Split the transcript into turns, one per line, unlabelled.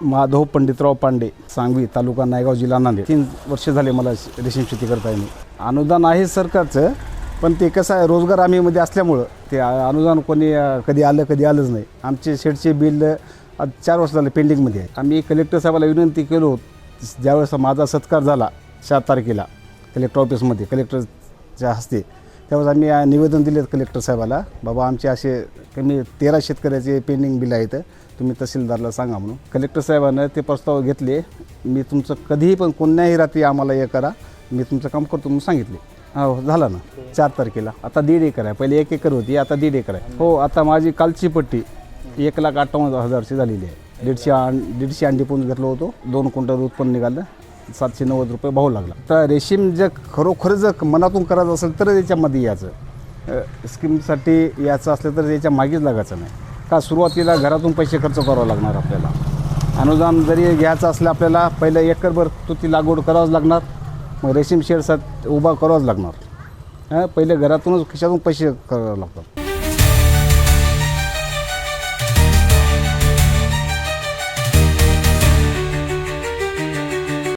माधव पंडितराव पांडे, सांगवी, तालुका नायगाव, जिल्हा नांदेड. 3 वर्ष झाले मला रेशीम शेती करता येणे. अनुदान आहे सरकारचं, पण ते कसं आहे, रोजगार हमीमध्ये असल्यामुळं ते अनुदान कोणी कधी आलंच नाही. आमचे शेडचे बिल 4 वर्ष झाले पेंडिंगमध्ये आहे. आम्ही कलेक्टर साहेबाला विनंती केलो, ज्यावेळेस माझा सत्कार झाला 4 तारखेला कलेक्टर ऑफिसमध्ये कलेक्टरच्या हस्ते, त्यावेळेस आम्ही निवेदन दिले कलेक्टर साहेबाला, बाबा आमचे असे कमी 13 शेतकऱ्याचे पेंडिंग बिल आहेत, तुम्ही तहसीलदारला सांगा म्हणून. कलेक्टर साहेबानं ते प्रस्ताव घेतले. मी तुमचं कधीही पण कोणत्याही रात्री आम्हाला हे करा, मी तुमचं काम करतो म्हणून सांगितले. हो, झालं ना 4 तारखेला. आता 1.5 एकर आहे. पहिले 1 एकर होती, आता 1.5 एकर आहे. हो, आता माझी कालची पट्टी 1,58,000ची झालेली आहे. 150 अंडी पण घेतलं होतं, 2 क्विंटल उत्पन्न निघालं, 790 रुपये भाव लागला. तर रेशीम जर खरोखर जर मनातून करायचं असेल तर याच्यामध्ये याचं स्कीमसाठी याचं असलं तर याच्या मागेच लागायचं नाही का. सुरुवातीला घरातून पैसे खर्च करावं लागणार आपल्याला. अनुदान जरी घ्यायचं असलं आपल्याला पहिलं एकरभर तुती लागवड करावंच लागणार, मग रेशीम शेडसाठी उभा करावंच लागणार. पहिले घरातूनच खिशातून पैसे करावे लागतात.